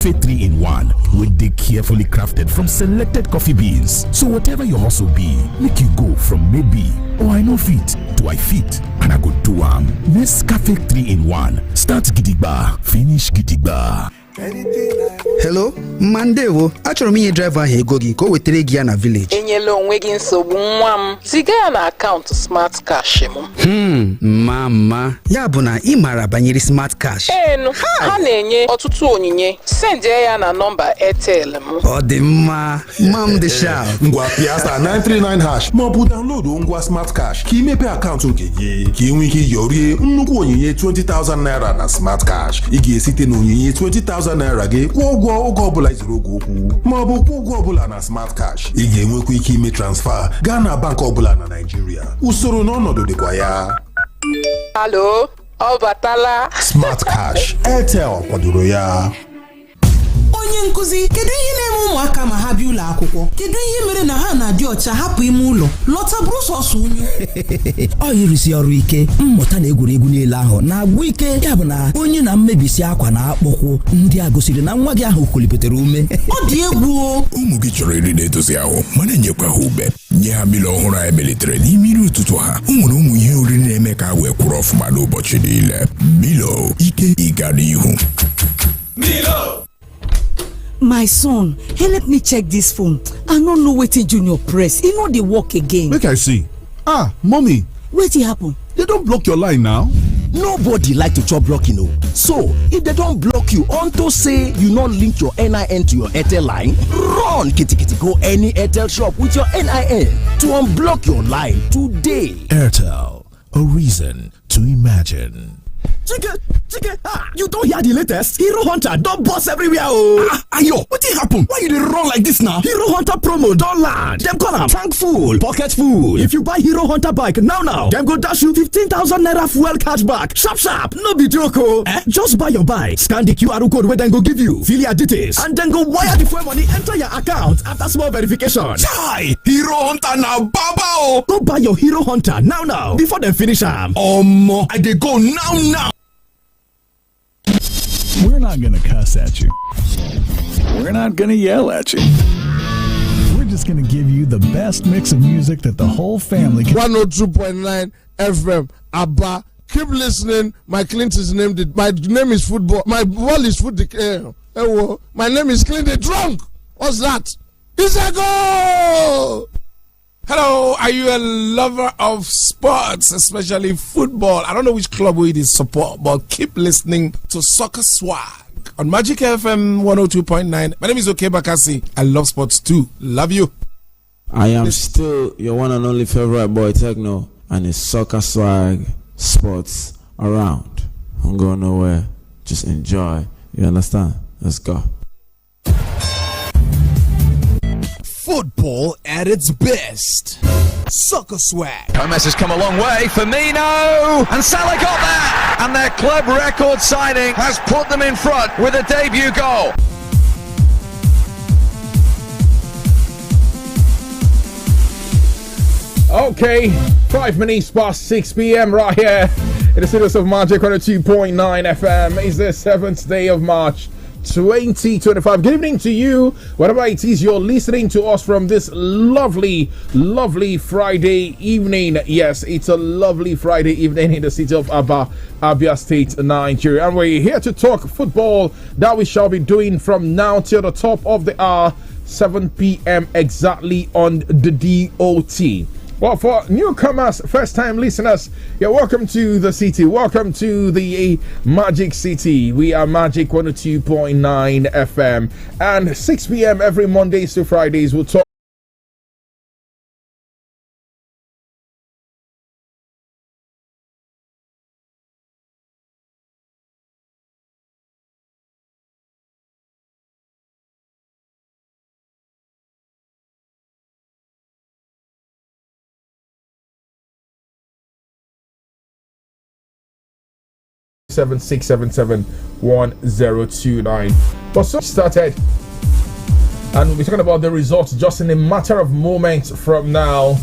Fit 3-in-1 with the carefully crafted from selected coffee beans. So whatever your hustle be, make you go from maybe or I know fit to I fit and I go do Nescafe 3-in-1. Start gidigba, finish gidigba. Hello, Mandewo. Achọrọ m ihe driver ahụ ego gị ka o wetere gị ya na village. Enyela onwe gị nsogbu nwa m. Ziga ya na akaụntụ Smart Cash m. Mama. Ya bụ na ị maara banyere Smart Cash. Enu, ha na-enye ọtụtụ onyinye. Send ya na nọmba Airtel m. Ọ dị mma. Mam dị sharp. Ngwa Piazza 939# ma ọ bụ download ngwa Smart Cash ka imepe akaụntụ nke gị ka ị nwee ike yorie nnukwu onyinye 20,000 naira na Smart Cash. Ị ga-esite na onyinye 20,000 naira gị kwụọ ụgwọ oge ọbụla izuru oge okwu ma ọ bụ kwụọ ụgwọ ọbụla na Smart Cash. Ị ga-enwekwa ike ime transfer gaa na bank ọbụla na Nigeria. Usoro na ọnọdụ dịkwa ya. Hello, ọ batala. Smart Cash, Airtel kwadoro ya. Onye nkuzi, kedu ihe na-eme ụmụaka ma ha bịa ụlọ akwụkwọ? Kedu ihe mere na ha na-adị ọcha hapụ ime ụlọ lọta bụrụ sọsọ unyu? Ọ yirisi ọrụ ike mmụta na egwuregwu niile ahụ na-agwụ ike ya bụ na onye na mmebisi akwa na akpụkwụ ndị a gosiri na nwa gị ahụ koliputere ume. Ọ dị egwu o. Ụmụ gị chọrọ iri na-edozi ahụ mana nyekwa ha ube. Nye ha mmiri ọhụrụ anyị melitere n'ime iri ụtụtụ ha. O nwere ụmụ ihe oriri na-eme ka ha wee kwụrụ ọfụma n'ụbọchị niile. Milo, ike ịga n'ihu. Milo! My son, help me check this phone. I don't know wetin Junior press. E no dey work again. Make I see. Mommy. Wetin happen? They don't block your line now. Nobody like to chop blocking o. So, if they don't block you unto say you not link your NIN to your Airtel line, run kitikiti go any Airtel shop with your NIN to unblock your line today. Airtel, a reason to imagine. You don't hear the latest? Hero Hunter don't boss everywhere. Ayo, what did happen? Why you dey run like this now? Hero Hunter promo don't land. Them call am tank full, pocket full. If you buy Hero Hunter bike now, them go dash you 15,000 naira fuel cashback. Sharp, no be joke o. Just buy your bike, scan the QR code where them go give you, fill your details, and then go wire the fuel money enter your account after small verification. Chai! Hero Hunter now, baba o! Go buy your Hero Hunter now before them finish am. Omo, I dey go now. We're not gonna cuss at you. We're not gonna yell at you. We're just gonna give you the best mix of music that the whole family can. 102.9 FM, Abba. Keep listening. My Clint is named it. My name is football. My ball is foot. My name is Clint the Drunk. What's that? It's a goal! Hello, are you a lover of sports, especially football? I don't know which club it is support, but keep listening to Soccer Swag on Magic FM 102.9. My name is Oke Bakasi. I love sports too. Love you. I am still your one and only favorite boy, Techno, and it's Soccer Swag Sports around. Don't go nowhere. Just enjoy. You understand? Let's go. Football at its best. Soccer Swag. Gomez has come a long way. Firmino and Salah got that, and their club record signing has put them in front with a debut goal. Okay, 5 minutes past 6 p.m. right here in the studios of Magic 102.9 FM. It's the 7th day of March 2025. Good evening to you, whatever it is you're listening to us from this lovely Friday evening. Yes, it's a lovely Friday evening in the city of Abia State, Nigeria, and we're here to talk football. That we shall be doing from now till the top of the hour, 7 p.m. exactly on the DOT. Well, for newcomers, first-time listeners, you're welcome to the city. Welcome to the Magic City. We are Magic 102.9 FM. And 6 p.m. every Mondays to Fridays, we'll talk. Seven 1029. But so started, and we're talking about the results just in a matter of moments from now.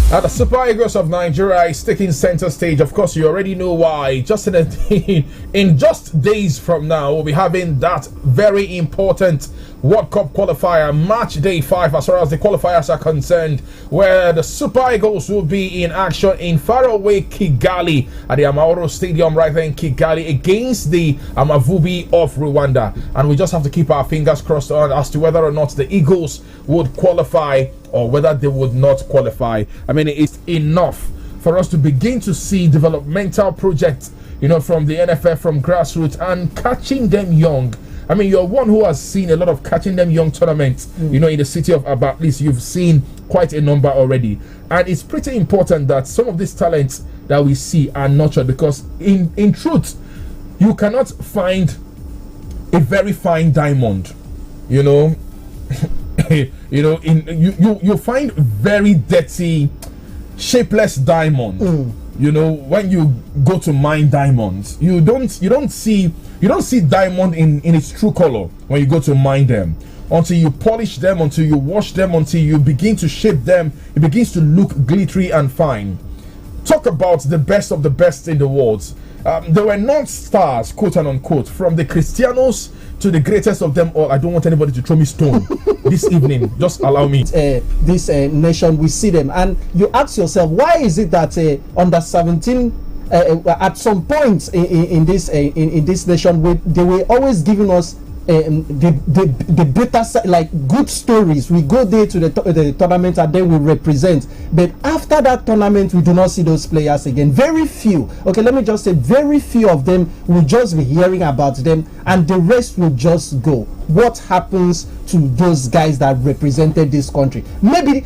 The Super Eagles of Nigeria is taking center stage. Of course, you already know why. Just in just days from now, we'll be having that very important World Cup qualifier, match day 5, as far as the qualifiers are concerned, where the Super Eagles will be in action in faraway Kigali at the Amahoro Stadium right there in Kigali against the Amavubi of Rwanda. And we just have to keep our fingers crossed on as to whether or not the Eagles would qualify or whether they would not qualify. I mean, it's enough for us to begin to see developmental projects, from the NFF, from grassroots, and catching them young. I mean, you're one who has seen a lot of catching them young tournaments, in the city of Aba. At least you've seen quite a number already. And it's pretty important that some of these talents that we see are nurtured, because in truth, you cannot find a very fine diamond, you find very dirty, shapeless diamond. When you go to mine diamonds, you don't see diamond in its true color when you go to mine them. Until you polish them, until you wash them, until you begin to shape them, it begins to look glittery and fine. Talk about the best of the best in the world. There were not stars, quote and unquote, from the Cristianos to the greatest of them all. I don't want anybody to throw me stone this evening. Just allow me. This nation, we see them, and you ask yourself, why is it that under 17, at some point in this nation, they were always giving us the better side, like good stories. We go there to the tournament and then we represent, but after that tournament we do not see those players again. Very few, okay, let me just say very few of them will just be hearing about them and the rest will just go. What happens to those guys that represented this country? Maybe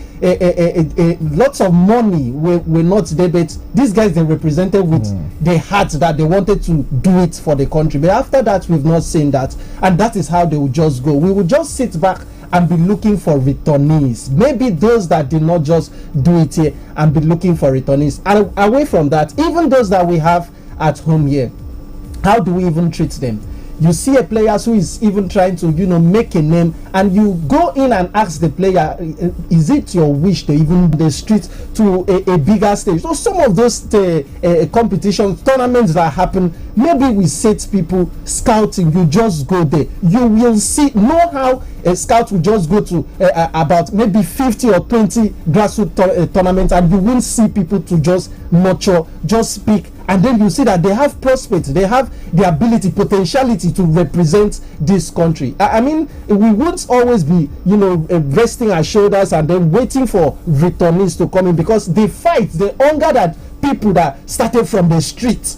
lots of money will not there, but these guys, they represented with the heart that they wanted to do it for the country. But after that, we've not seen that, and that is how they will just go. We will just sit back and be looking for returnees. Maybe those that did not just do it here, and be looking for returnees. And away from that, even those that we have at home here, how do we even treat them? You see a player who is even trying to, make a name, and you go in and ask the player, is it your wish to even the street to a bigger stage? So some of those competitions, tournaments that happen, maybe we set people scouting. You just go there. You will know how a scout will just go to about maybe 50 or 20 grassroots tournaments, and you won't see people to just nurture, just speak. And then you see that they have prospects, they have the ability, potentiality to represent this country. I mean, we won't always be, resting our shoulders and then waiting for returnees to come in, because they fight, the hunger that people that started from the street,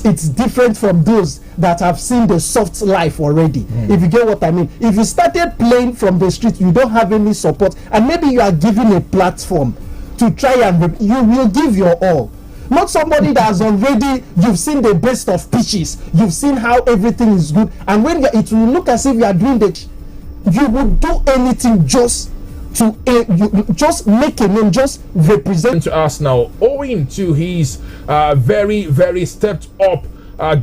it's different from those that have seen the soft life already. If you get what I mean. If you started playing from the street, you don't have any support, and maybe you are given a platform to try and you will give your all. Not somebody that has already, you've seen the best of pitches, you've seen how everything is good, and when it will look as if you are doing that, you would do anything just to just make a name, just represent to us now, owing to his very, very stepped up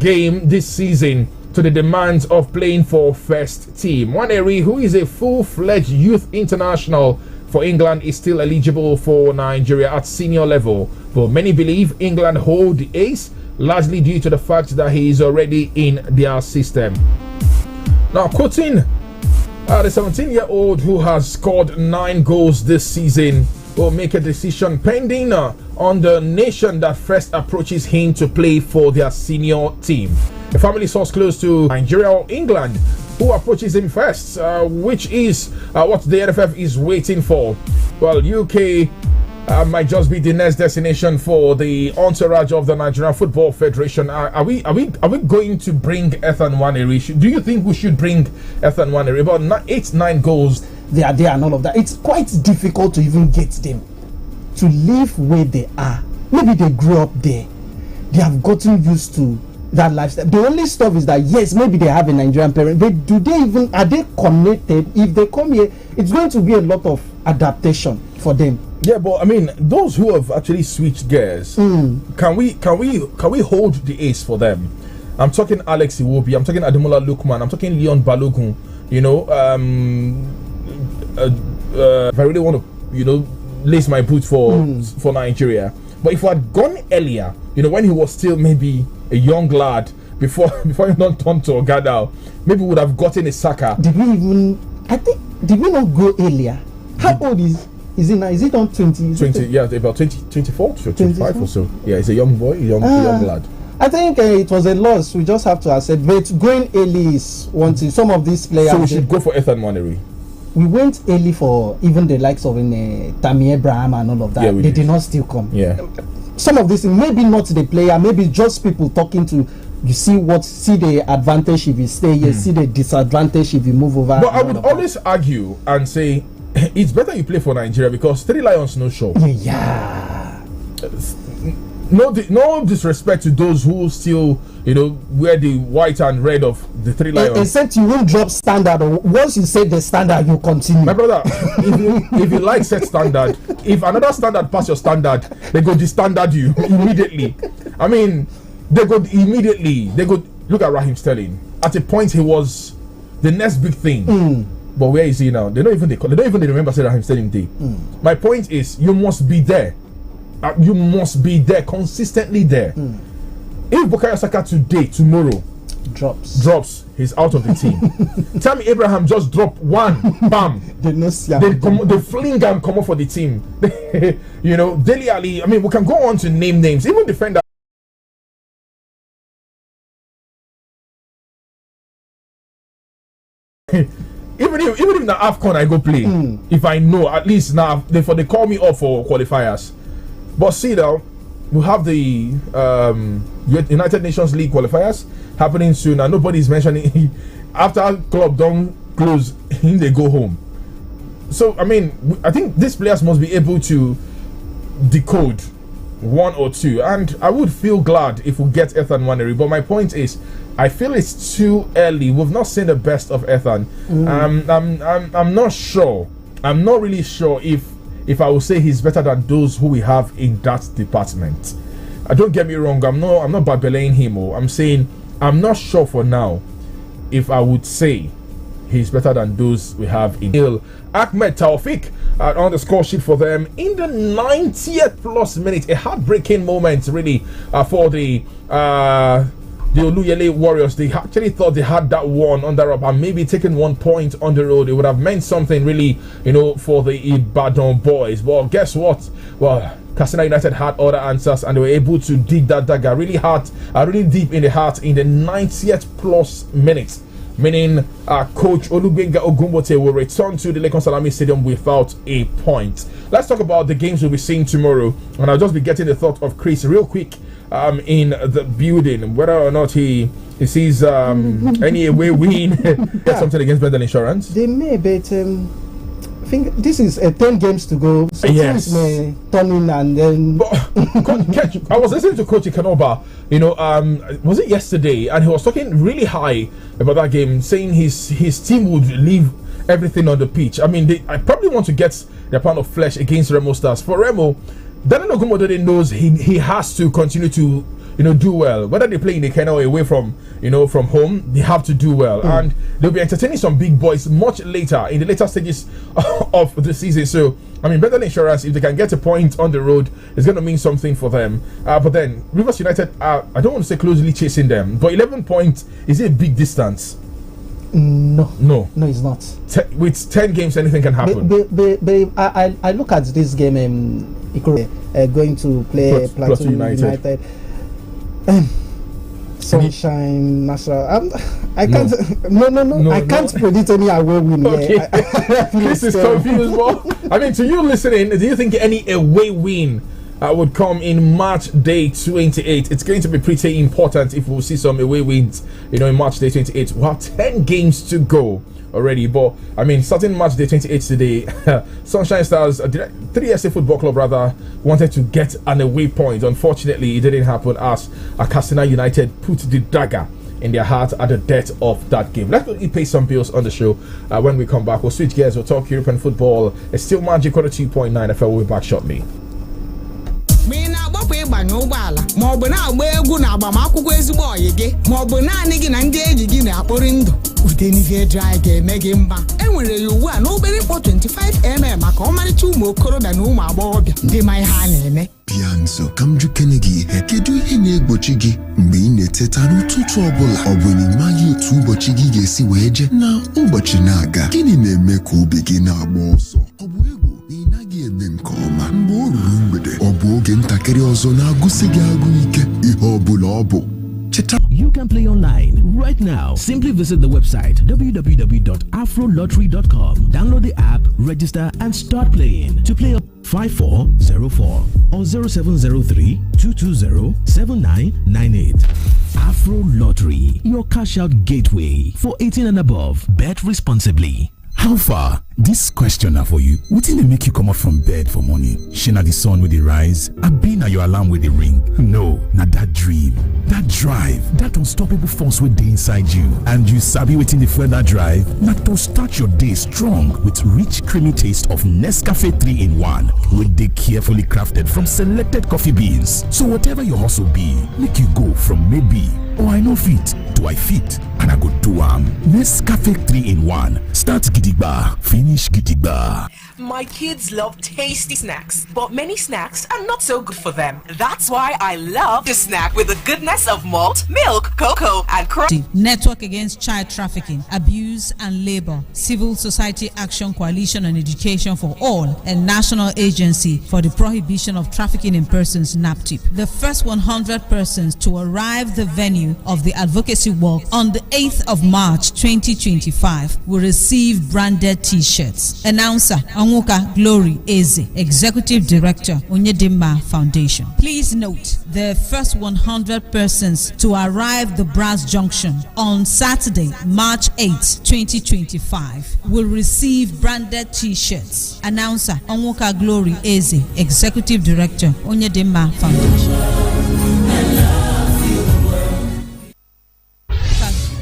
game this season to the demands of playing for first team. Nwaneri, who is a full-fledged youth international for England, is still eligible for Nigeria at senior level, but many believe England hold the ace, largely due to the fact that he is already in their system. Now, quoting the 17-year-old who has scored 9 goals this season will make a decision pending on the nation that first approaches him to play for their senior team. A family source close to Nigeria or England who approaches him first, which is what the NFF is waiting for. Well, UK might just be the next destination for the entourage of the Nigerian Football Federation. Are we going to bring Ethan Nwaneri? Do you think we should bring Ethan Nwaneri? About 8-9 goals. They are there and all of that. It's quite difficult to even get them to live where they are. Maybe they grew up there. They have gotten used to that lifestyle. The only stuff is that, yes, maybe they have a Nigerian parent, but are they connected? If they come here, it's going to be a lot of adaptation for them. Yeah, but I mean, those who have actually switched gears, can we hold the ace for them? I'm talking Alex Iwobi, I'm talking Ademola Lookman, I'm talking Leon Balogun. If I really want to, lace my boot for Nigeria. But if I had gone earlier, when he was still maybe a young lad, before he not turned to Ogada, maybe we would have gotten a Saka. Did we not go earlier? How old is he now? Is he on 20? 20, yeah, about 24 to 25 or so. Yeah, he's a young boy, young lad. I think it was a loss. We just have to accept. But going early is one thing. Some of these players. So we should go for Ethan Nwaneri. We went early for even the likes of Tammy Abraham and all of that. They did not still come. Yeah. Some of these, maybe not the player, maybe just people talking to. You see the advantage if you stay here, see the disadvantage if you move over. But I would always argue and say it's better you play for Nigeria because 3 Lions no show. Yeah. No disrespect to those who still, wear the white and red of the 3 Lions. Except you won't drop standard. Once you set the standard, you continue. My brother, if you like set standard, if another standard pass your standard, they go de-standard you immediately. I mean, they go look at Raheem Sterling. At a point, he was the next big thing. But where is he now? They don't even remember saying Raheem Sterling Day. My point is, you must be there. You must be there, consistently there. If Bukayo Saka tomorrow drops, he's out of the team. Tammy Abraham just drop one, bam. They fling and come up for the team. Dele Ali. I mean, we can go on to name names. Even defender. Even if na AFCON I go play, if I know at least now they call me up for qualifiers. But see now, we have the United Nations League qualifiers happening soon, and nobody's mentioning after club don't close, they go home. So I mean, I think these players must be able to decode one or two, and I would feel glad if we get Ethan Nwaneri. But my point is, I feel it's too early. We've not seen the best of Ethan. I'm not sure. I'm not really sure if I will say he's better than those who we have in that department. Don't get me wrong. I'm not babbling him. I'm saying I'm not sure for now if I would say he's better than those we have in Ahmed Taufik on the score sheet for them in the 90th plus minute. A heartbreaking moment really for the Oluyele Warriors. They actually thought they had that one on the rope and maybe taking 1 point on the road. It would have meant something really, for the Ibadan boys. Well, guess what? Well, Katsina United had other answers and they were able to dig that dagger really hard, really deep in the heart in the 90th plus minute. Meaning Coach Olugbenga Ogumbote will return to the Lekon Salami Stadium without a point. Let's talk about the games we'll be seeing tomorrow. And I'll just be getting the thought of Chris real quick in the building, whether or not he sees any away win. Get something against Bendel Insurance. They may, but I think this is 10 games to go. So things may turn in and then. But, I was listening to Coach Ikanoba, was it yesterday? And he was talking really high about that game, saying his team would leave everything on the pitch. I mean, I probably want to get their pound of flesh against Remo Stars. For Remo, Daniel Ogumodede knows he has to continue to do well. Whether they play in the Kenya or away from from home, they have to do well, and they'll be entertaining some big boys much later in the later stages of the season. So I mean, Bendel Insurance, if they can get a point on the road, it's going to mean something for them. But then Rivers United, I don't want to say closely chasing them, but 11 points is it a big distance? No, it's not. With 10 games, anything can happen. I look at this game. Going to play Plateau United. Sunshine National. I can't. I can't predict any away win. Okay. This is confused. I mean, to you listening, do you think any away win would come in March Day 28? It's going to be pretty important if we'll see some away wins. In March Day 28, we have 10 games to go already. But I mean, starting March Day 28 today, Sunshine Stars, 3SA Football Club rather, wanted to get an away point. Unfortunately, it didn't happen as Katsina United put the dagger in their heart at the death of that game. Let's pay some bills on the show. When we come back, we'll switch gears. We'll talk European football. It's still Magic on 2.9 FM. We'll be back shortly. na-achọkwa ịgbanye ụgbọala ma ọ bụ na-agba egwu na agbamakwụkwọ ezigbo ọyị gị ma ọ bụ naanị gị na ndị enyi gị na-akpọrị ndụ Udenive Dry ga-eme gị mma. Enwere ya ugbu a n'obere mkpọ 25mm maka ọmarịcha ụmụ okorobịa na ụmụ agbọghọbịa ndị ma ihe a na-eme. Bịa nso ka m jukene gị ihe. Kedu ihe na-egbochi gị mgbe ị na-eteta n'ụtụtụ ọbụla? Ọ bụ na ị maghị otu ụbọchị gị ga-esi wee je na ụbọchị na-aga? Gịnị na-eme ka obi gị na-agba ọsọ? Ọ bụ egwu na ị naghị eme nke ọma mgbe o ruru mgbede? Ọ bụ oge ntakịrị ọzọ na-agụsị gị agụ ike? Ihe ọ bụla ọ bụ, you can play online right now. Simply visit the website www.afrolottery.com. Download the app, register, and start playing. To play, 5404 or 0703-220-7998. Afro Lottery, your cash out gateway for 18 and above. Bet responsibly. How far? This question now for you. Wouldn't they make you come up from bed for morning? Shina the sun with the rise? I been at your alarm with the ring? No, not that dream. That drive, that unstoppable force with the inside you. And you sabi waiting the further drive? Not to start your day strong with rich creamy taste of Nescafe 3-in-1 with the carefully crafted from selected coffee beans. So whatever your hustle be, make you go from maybe, or I know fit, to I fit, and I go do Nescafe 3-in-1. Start gidigba, finish gidigba. My kids love tasty snacks, but many snacks are not so good for them. That's why I love to snack with the goodness of malt, milk, cocoa, and crunch. Network Against Child Trafficking, Abuse and Labor, Civil Society Action Coalition on Education for All, and National Agency for the Prohibition of Trafficking in Persons, NAPTIP. The first 100 persons to arrive the venue of the advocacy walk on the 8th of March 2025 will receive branded t-shirts. Announcer Anwoka Glory Eze, Executive Director, Onyedimma Foundation. Please note, the first 100 persons to arrive the Brass Junction on Saturday, March 8, 2025 will receive branded t-shirts. Announcer Anwoka Glory Eze, Executive Director, Onyedimma Foundation.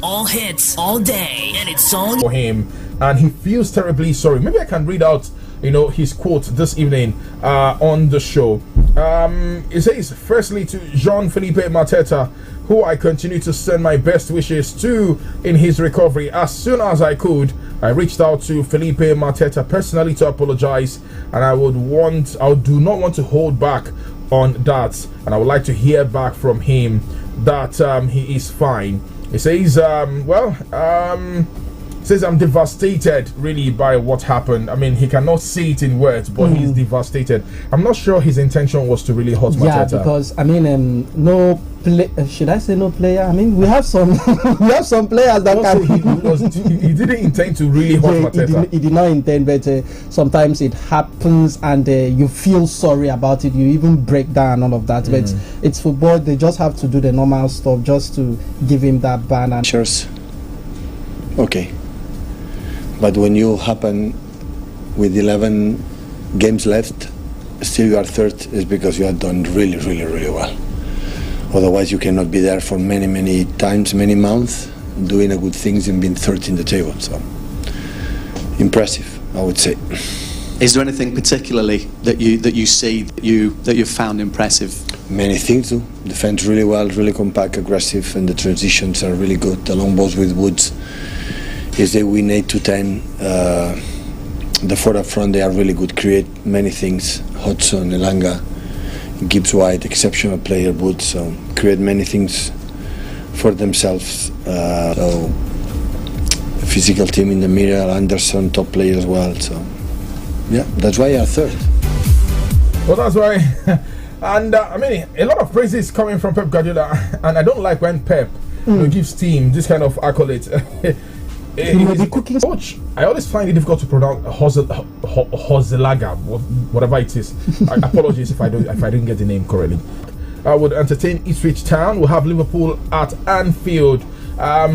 All hits, all day, and it's all for him, and he feels terribly sorry. Maybe I can read out, his quote this evening on the show. It says, firstly, to Jean-Philippe Mateta, who I continue to send my best wishes to in his recovery. As soon as I could, I reached out to Felipe Mateta personally to apologize, and I do not want to hold back on that, and I would like to hear back from him that he is fine. He says, says I'm devastated really by what happened. I mean, he cannot say it in words, but he's devastated. I'm not sure his intention was to really hurt Mateta. Yeah, because I mean, should I say no player? I mean, we have some players that can. He didn't intend to really hurt Mateta. He did not intend, but sometimes it happens, and you feel sorry about it. You even break down all of that. But it's football. They just have to do the normal stuff just to give him that ban. And okay. But when you happen with 11 games left, still you are third, is because you have done really, really, really well. Otherwise, you cannot be there for many, many times, many months, doing a good things and being third in the table. So, impressive, I would say. Is there anything particularly that you see that you've found impressive? Many things do. Defend really well, really compact, aggressive, and the transitions are really good. The long balls with Woods. Is they win 8-10. The four up front, they are really good. Create many things. Hodgson, Elanga, Gibbs White, exceptional player, Woods. So create many things for themselves. So physical team in the middle. Anderson, top player as well. So yeah, that's why you are third. Well, that's why. And I mean, a lot of praises coming from Pep Guardiola, and I don't like when Pep gives team this kind of accolades. Coach, I always find it difficult to pronounce Hozelaga, whatever it is. Apologies if I didn't get the name correctly. I would entertain Ipswich Town. We'll have Liverpool at Anfield.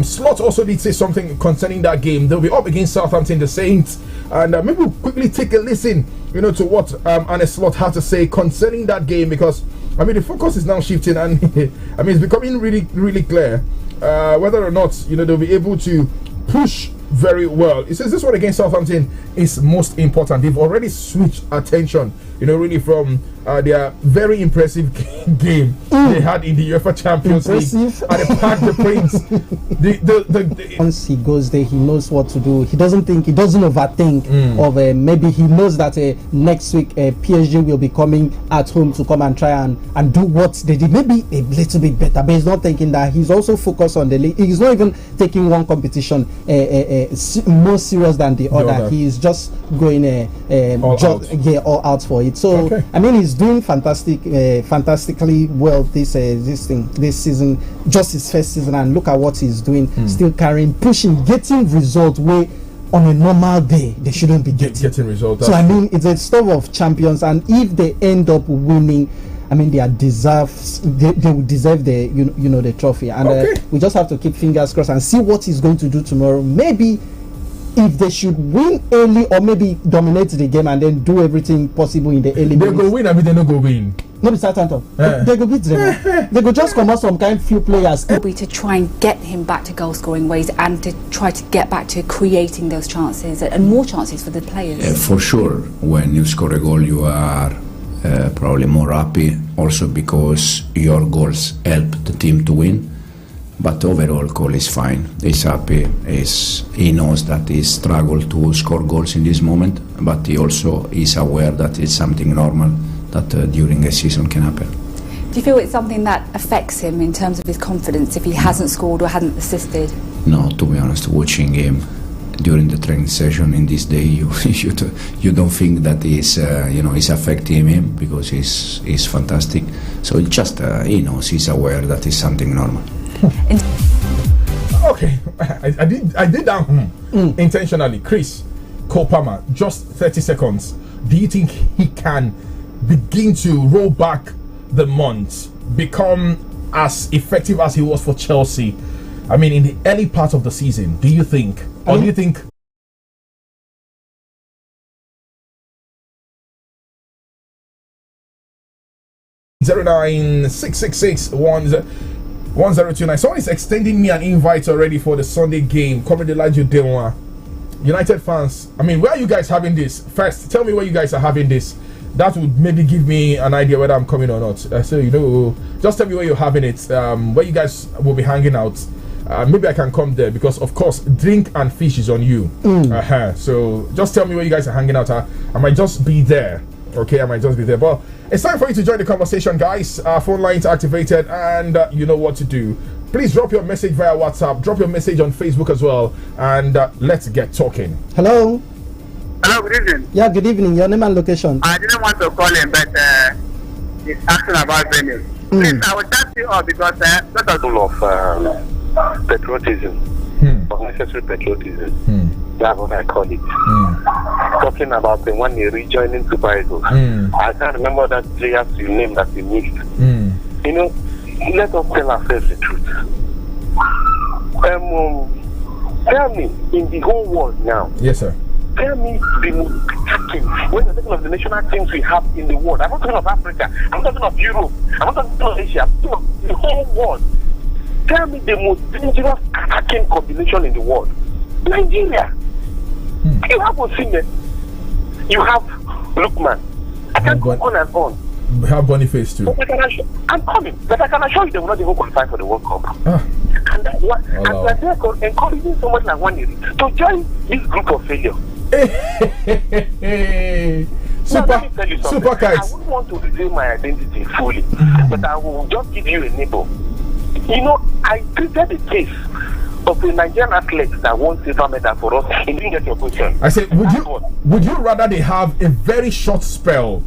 Slot also did say something concerning that game. They'll be up against Southampton, the Saints, and maybe we'll quickly take a listen, to what Arne Slot had to say concerning that game, because I mean the focus is now shifting, and I mean it's becoming really, really clear whether or not they'll be able to push very well. It says this one against Southampton is most important. They've already switched attention, really from their very impressive game they had in the UEFA Champions League at the Parc des Princes. Once he goes there, he knows what to do. He doesn't overthink. Of maybe he knows that next week PSG will be coming at home to come and try and do what they did, maybe a little bit better. But he's not thinking that. He's also focused on the league. He's not even taking one competition more serious than the other. He is just going all out for it. So I mean, he's doing fantastically well this season, just his first season, and look at what he's doing. Still carrying, pushing, getting results where on a normal day they shouldn't be getting results. So I mean, it's a stuff of champions, and if they end up winning, I mean, they will deserve the the trophy, and we just have to keep fingers crossed and see what he's going to do tomorrow. Maybe if they should win early, or maybe dominate the game and then do everything possible in the early. They go win, I mean they not go win. No, be Southampton. They go beat them. They go just come out some few players. Will be to try and get him back to goal scoring ways and to try to get back to creating those chances and more chances for the players. For sure, when you score a goal, you are probably more happy, also because your goals help the team to win. But overall, Cole is fine. He's happy. He knows that he struggled to score goals in this moment, but he also is aware that it's something normal that during a season can happen. Do you feel it's something that affects him in terms of his confidence if he hasn't scored or hasn't assisted? No, to be honest, watching him during the training session in this day, you don't think that is affecting him, because he's fantastic. So it's just he knows, he's aware that it's something normal. Okay, I did that intentionally. Chris Cole Palmer, just 30 seconds. Do you think he can begin to roll back the months, become as effective as he was for Chelsea? I mean, in the early part of the season, do you think? Or do you think? (0966611029). Someone is extending me an invite already for the Sunday game. United fans, I mean, where are you guys having this? First, tell me where you guys are having this. That would maybe give me an idea whether I'm coming or not. So just tell me where you're having it. Where you guys will be hanging out. Maybe I can come there, because of course drink and fish is on you. So just tell me where you guys are hanging out. I might just be there. Okay, I might just be there. But it's time for you to join the conversation, guys. Our phone lines activated, and you know what to do. Please drop your message via WhatsApp, drop your message on Facebook as well, and let's get talking. Hello, good evening. Yeah, good evening. Your name and location. I didn't want to call him, but he's asking about venue. Please, I will chat you up, because that's a full of patriotism, unnecessary patriotism. That's what I call it. Talking about the one you're rejoining Super Eagles. I can't remember that players you named that you missed. You know, let us tell ourselves the truth. Tell me, in the whole world now. Yes, sir. Tell me the most attacking. When you're talking of the national teams we have in the world, I'm not talking of Africa, I'm not talking of Europe, I'm not talking of Asia, I'm talking of the whole world. Tell me the most dangerous attacking combination in the world. Nigeria. You have Osimhen. You have Lookman. I can go on and on. We have Boniface too. I'm coming, but I can assure you they will not even qualify for the World Cup. And that's what. And they're encouraging so much like one year to join this group of failure. Super Kites. I wouldn't want to reveal my identity fully, but I will just give you a neighbor. You know, I treated the case of the Nigerian athletes that won silver medal for us. And didn't get your question. I said, would you rather they have a very short spell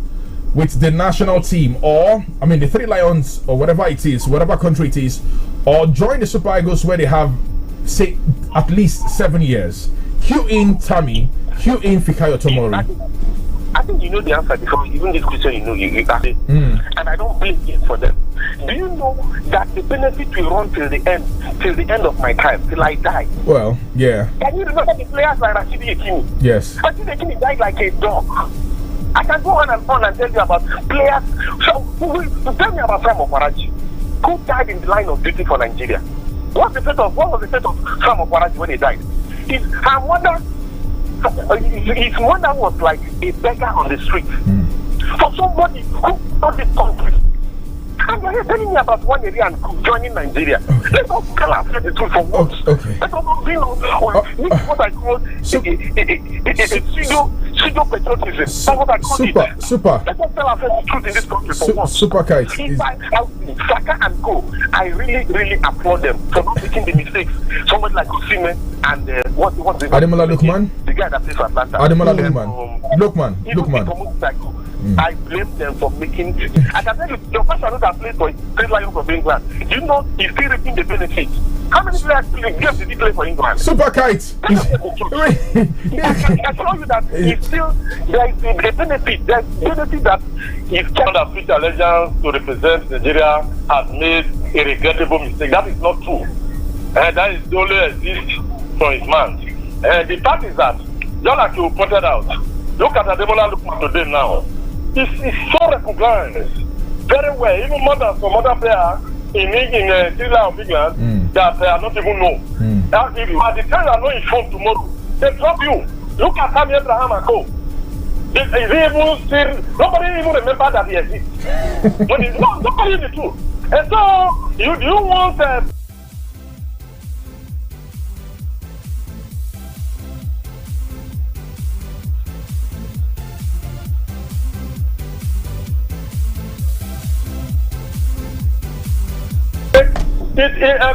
with the national team, or I mean the Three Lions, or whatever it is, whatever country it is, or join the Super Eagles where they have, say, at least 7 years? Hugh in Tammy, Hugh in Fikayo Tomori. I think you know the answer, because even this question you asked it. And I don't blame it for them. Do you know that the benefit will run till the end of my time, till I die? Well, yeah. Can you remember the players like Rashidi Yekini? Yes. Rashidi Yekini died like a dog. I can go on and tell you about players. So tell me about Sam Okwaraji, who died in the line of duty for Nigeria. What was the fate of Sam Okwaraji when he died? His mother was like a beggar on the street. for somebody who knows this country. And you're telling me about one area and joining Nigeria. Okay. Let's not tell ourselves the truth for once. Okay. Let's not bring on what I call a pseudo patriotism. That's what I call it. Super. Let's not tell ourselves the truth in this country for once. Super Kite. Saka and Co. I really applaud them for not making the mistakes. Somebody like Osimhen and what's the Ademola Lookman? The guy that plays for Atlanta. Ademola Lookman. Lookman. I blame them for making. I can tell you, your first another that plays for Great Lions of England. Do you know he's still reaping the benefits? How many players did he play for England? Super Kite. I tell you that he's still there is a benefit. There's benefit that his kind of future legends to represent Nigeria has made a regrettable mistake. That is not true. That is only exists for his man. The fact is that, just like you pointed out, look at Ademola Lookman today now. He's so recognized very well, even more than some other players in Serie of England that are not even known. If by the time you are not informed tomorrow, they drop you. Look at Tammy Abraham and Co. Nobody even remember that he exists. Nobody in the truth. And so, you want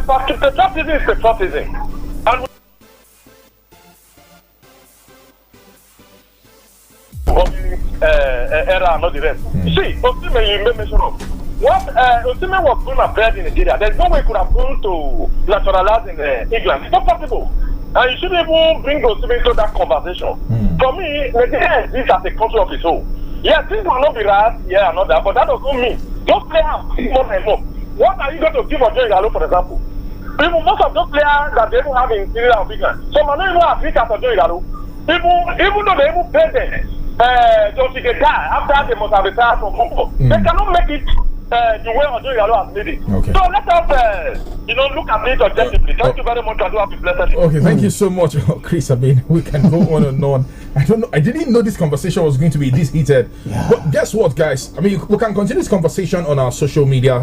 patriotism is patriotism. And era and all the rest. See, Osimhen, you made mention of. What Osimhen was born and bred in Nigeria. There's no way he could have gone to naturalize in England. It's not possible. And you shouldn't even bring Osimhen into that conversation. For me, Nigeria exists as a country of its own. Yes, things will not be right, and all that, but that doesn't mean those players more and more. What are you going to give Ojo Igalo, for example? Even most of those players that they even have in Serie of England, some are not even as rich as Ojo Igalo. Even though they even pay them just to get die after they must have retired from football, they cannot make it the way Ojo Igalo has made it. Okay. So let us, look at it objectively. Thank you very much. I do have a blessed day. Okay, thank you so much, Chris. I mean, we can go on and on. I don't know. I didn't know this conversation was going to be this heated. Yeah. But guess what, guys? I mean, we can continue this conversation on our social media